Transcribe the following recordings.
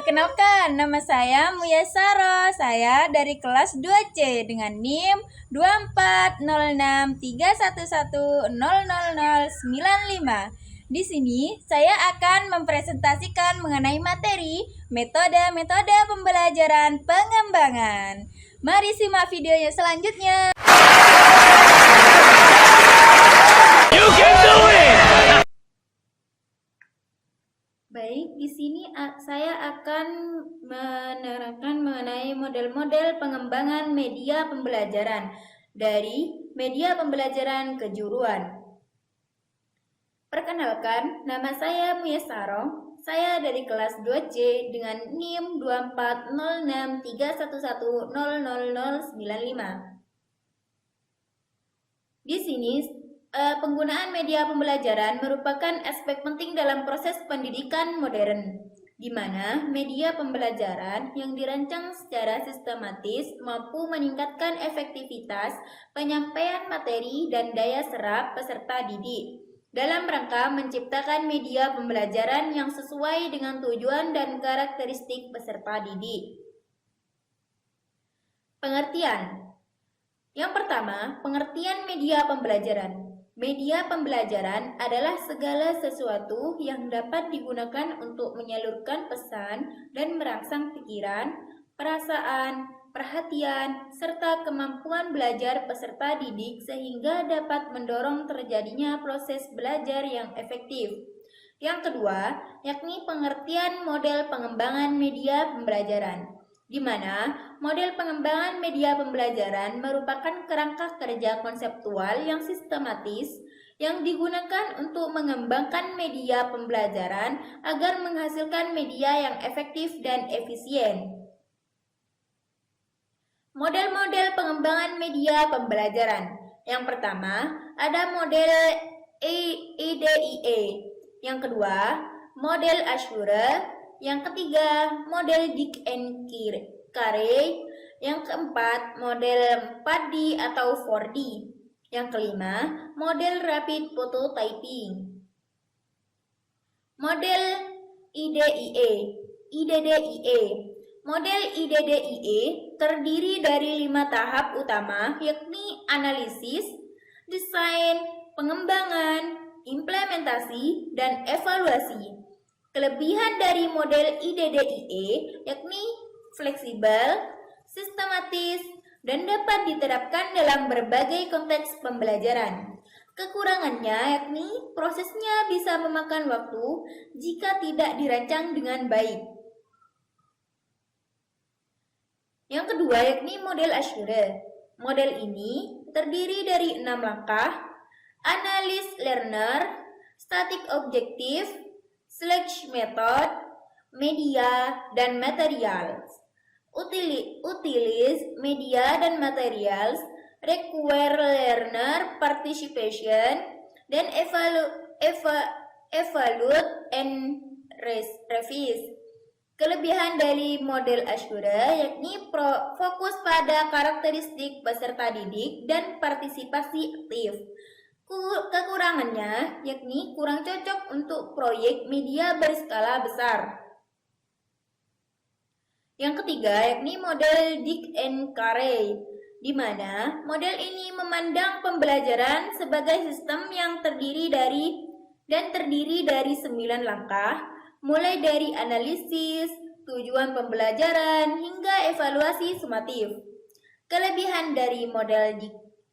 Perkenalkan, nama saya Muyasaro. Saya dari kelas 2C dengan NIM 240631100095. Di sini saya akan mempresentasikan mengenai materi metode-metode pembelajaran pengembangan. Mari simak videonya selanjutnya. You can do it! Baik, di sini saya akan menerangkan mengenai model-model pengembangan media pembelajaran dari media pembelajaran kejuruan. Perkenalkan, nama saya Muyasaro. Saya dari kelas 2C dengan NIM 240631100095. Di sini penggunaan media pembelajaran merupakan aspek penting dalam proses pendidikan modern, di mana media pembelajaran yang dirancang secara sistematis mampu meningkatkan efektivitas penyampaian materi dan daya serap peserta didik dalam rangka menciptakan media pembelajaran yang sesuai dengan tujuan dan karakteristik peserta didik. Pengertian. Yang pertama, pengertian media pembelajaran. Media pembelajaran adalah segala sesuatu yang dapat digunakan untuk menyalurkan pesan dan merangsang pikiran, perasaan, perhatian, serta kemampuan belajar peserta didik sehingga dapat mendorong terjadinya proses belajar yang efektif. Yang kedua, yakni pengertian model pengembangan media pembelajaran, di mana model pengembangan media pembelajaran merupakan kerangka kerja konseptual yang sistematis yang digunakan untuk mengembangkan media pembelajaran agar menghasilkan media yang efektif dan efisien. Model-model pengembangan media pembelajaran. Yang pertama, ada model IDEA. Yang kedua, model Azure. Yang ketiga, model Dick and Carey. Yang keempat, model 4D atau 4D. Yang kelima, model Rapid Prototyping. Model IDEA. Model IDEA terdiri dari 5 tahap utama, yakni analisis, desain, pengembangan, implementasi, dan evaluasi. Kelebihan dari model IDEA yakni fleksibel, sistematis, dan dapat diterapkan dalam berbagai konteks pembelajaran. Kekurangannya yakni prosesnya bisa memakan waktu jika tidak dirancang dengan baik. Yang kedua yakni model Azure. Model ini terdiri dari 6 langkah: analysis learner, static objective, selection method, media, dan materials. Utilize media dan materials, require learner participation, dan evaluate and revise. Kelebihan dari model Azure yakni fokus pada karakteristik peserta didik dan partisipasi aktif. Kekurangannya yakni kurang cocok untuk proyek media berskala besar. Yang ketiga yakni model Dick and Carey, di mana model ini memandang pembelajaran sebagai sistem yang terdiri dari 9 langkah, mulai dari analisis, tujuan pembelajaran, hingga evaluasi sumatif. Kelebihan dari model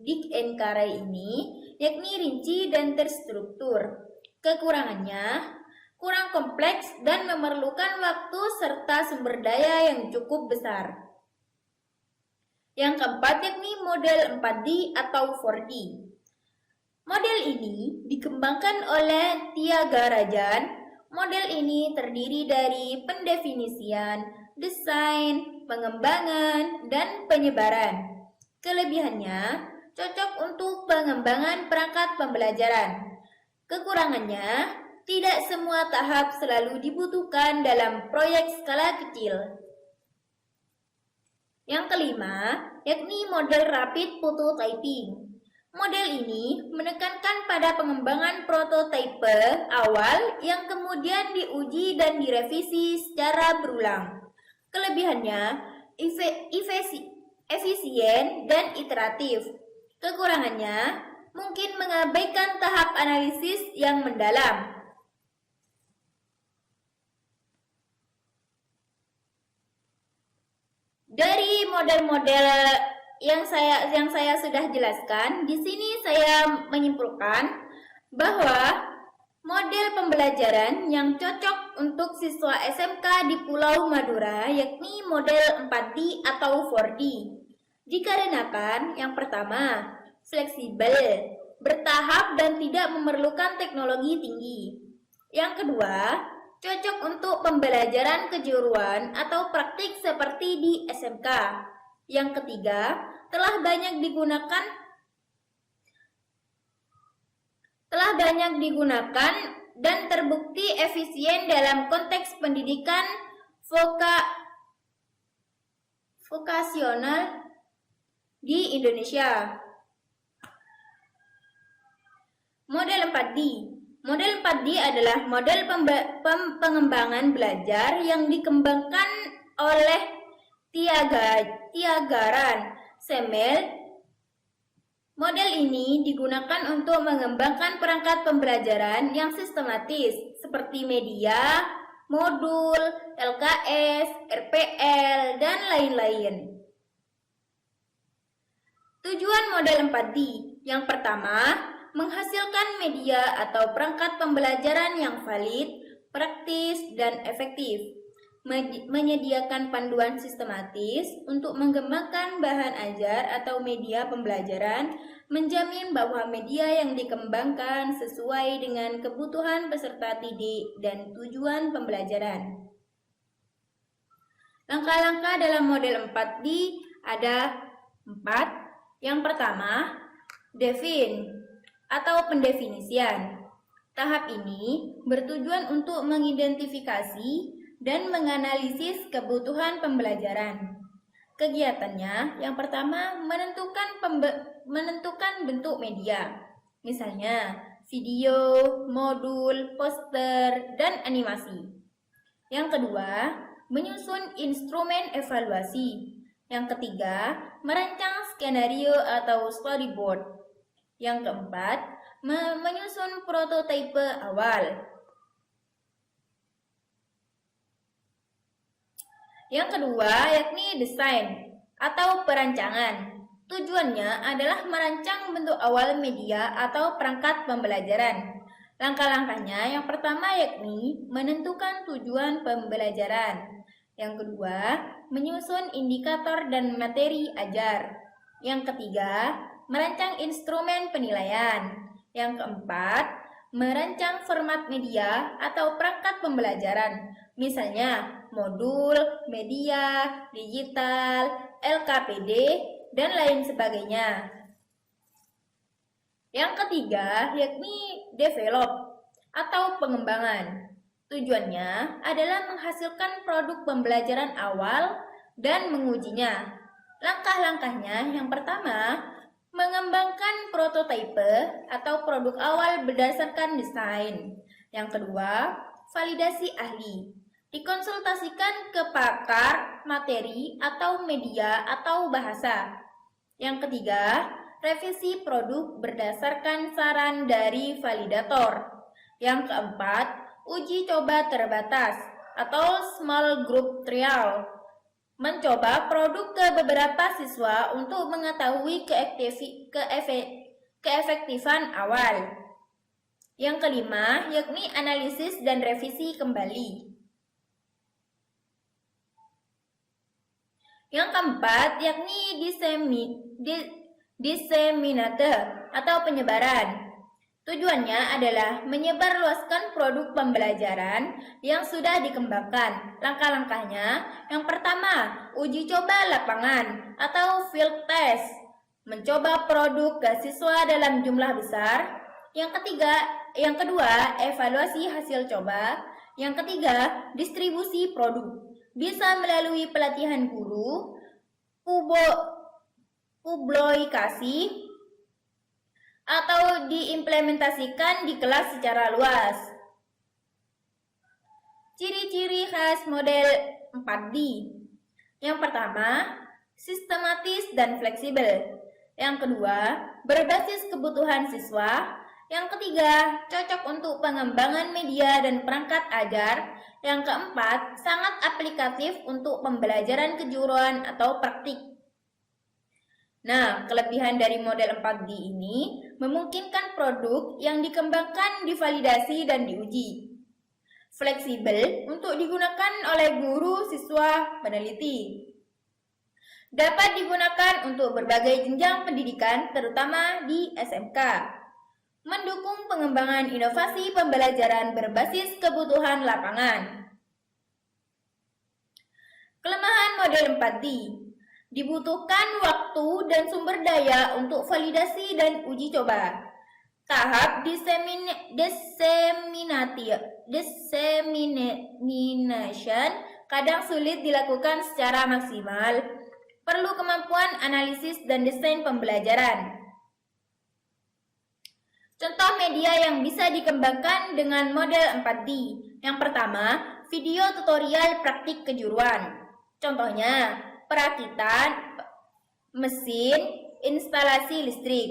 Dick and Carey ini yakni rinci dan terstruktur. Kekurangannya kurang kompleks dan memerlukan waktu serta sumber daya yang cukup besar. Yang keempat yakni model 4D atau 4D. Model ini dikembangkan oleh Thiagarajan. Model ini terdiri dari pendefinisian, desain, pengembangan, dan penyebaran. Kelebihannya cocok untuk pengembangan perangkat pembelajaran. Kekurangannya, tidak semua tahap selalu dibutuhkan dalam proyek skala kecil. Yang kelima, yakni model Rapid Prototyping. Model ini menekankan pada pengembangan prototipe awal yang kemudian diuji dan direvisi secara berulang. Kelebihannya efisien dan iteratif. Kekurangannya mungkin mengabaikan tahap analisis yang mendalam. Dari model-model yang saya sudah jelaskan, di sini saya menyimpulkan bahwa model pembelajaran yang cocok untuk siswa SMK di Pulau Madura yakni model 4D atau 4D. Dikarenakan yang pertama, fleksibel, bertahap dan tidak memerlukan teknologi tinggi. Yang kedua, cocok untuk pembelajaran kejuruan atau praktik seperti di SMK. Yang ketiga, telah banyak digunakan dan terbukti efisien dalam konteks pendidikan vokasional di Indonesia. Model 4D. Model 4D adalah model pengembangan belajar yang dikembangkan oleh Tiagaran Semel. Model ini digunakan untuk mengembangkan perangkat pembelajaran yang sistematis seperti media, modul, LKS, RPL, dan lain-lain. Tujuan model 4D yang pertama, menghasilkan media atau perangkat pembelajaran yang valid, praktis, dan efektif. Menyediakan panduan sistematis untuk mengembangkan bahan ajar atau media pembelajaran, menjamin bahwa media yang dikembangkan sesuai dengan kebutuhan peserta didik dan tujuan pembelajaran. Langkah-langkah dalam model 4D ada 4. Yang pertama, define atau pendefinisian. Tahap ini bertujuan untuk mengidentifikasi dan menganalisis kebutuhan pembelajaran. Kegiatannya yang pertama menentukan bentuk media, misalnya video, modul, poster, dan animasi. Yang kedua, menyusun instrumen evaluasi. Yang ketiga, merancang skenario atau storyboard. Yang keempat, menyusun prototipe awal. Yang kedua yakni desain atau perancangan. Tujuannya adalah merancang bentuk awal media atau perangkat pembelajaran. Langkah-langkahnya yang pertama yakni menentukan tujuan pembelajaran. Yang kedua, menyusun indikator dan materi ajar. Yang ketiga, merancang instrumen penilaian. Yang keempat, merancang format media atau perangkat pembelajaran. Misalnya, modul, media, digital, LKPD, dan lain sebagainya. Yang ketiga, yakni develop atau pengembangan. Tujuannya adalah menghasilkan produk pembelajaran awal dan mengujinya. Langkah-langkahnya yang pertama, mengembangkan prototipe atau produk awal berdasarkan desain. Yang kedua, validasi ahli. Dikonsultasikan ke pakar, materi, atau media atau bahasa. Yang ketiga, revisi produk berdasarkan saran dari validator. Yang keempat, uji coba terbatas atau small group trial. Mencoba produk ke beberapa siswa untuk mengetahui keefektifan awal. Yang kelima, yakni analisis dan revisi kembali. Yang keempat, yakni diseminate atau penyebaran. Tujuannya adalah menyebarluaskan produk pembelajaran yang sudah dikembangkan. Langkah-langkahnya, yang pertama, uji coba lapangan atau field test. Mencoba produk ke siswa dalam jumlah besar. Yang kedua, evaluasi hasil coba. Yang ketiga, distribusi produk. Bisa melalui pelatihan guru, publikasi, diimplementasikan di kelas secara luas. Ciri-ciri khas model 4D. Yang pertama, sistematis dan fleksibel. Yang kedua, berbasis kebutuhan siswa. Yang ketiga, cocok untuk pengembangan media dan perangkat ajar. Yang keempat, sangat aplikatif untuk pembelajaran kejuruan atau praktik. Nah, kelebihan dari model 4D ini memungkinkan produk yang dikembangkan, divalidasi, dan diuji. Fleksibel untuk digunakan oleh guru, siswa, peneliti. Dapat digunakan untuk berbagai jenjang pendidikan, terutama di SMK. Mendukung pengembangan inovasi pembelajaran berbasis kebutuhan lapangan. Kelemahan model 4D. Dibutuhkan waktu dan sumber daya untuk validasi dan uji coba. Tahap dissemination kadang sulit dilakukan secara maksimal. Perlu kemampuan analisis dan desain pembelajaran. Contoh media yang bisa dikembangkan dengan model 4D. Yang pertama, video tutorial praktik kejuruan. Contohnya, perakitan mesin, instalasi listrik.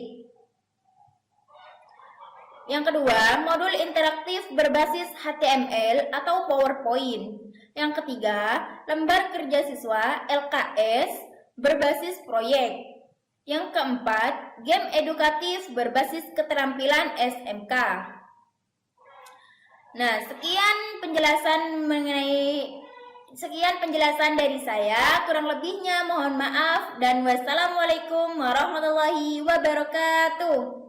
Yang kedua, modul interaktif berbasis HTML atau PowerPoint. Yang ketiga, lembar kerja siswa LKS berbasis proyek. Yang keempat, game edukatif berbasis keterampilan SMK. Nah, sekian penjelasan dari saya. Kurang lebihnya mohon maaf dan wassalamualaikum warahmatullahi wabarakatuh.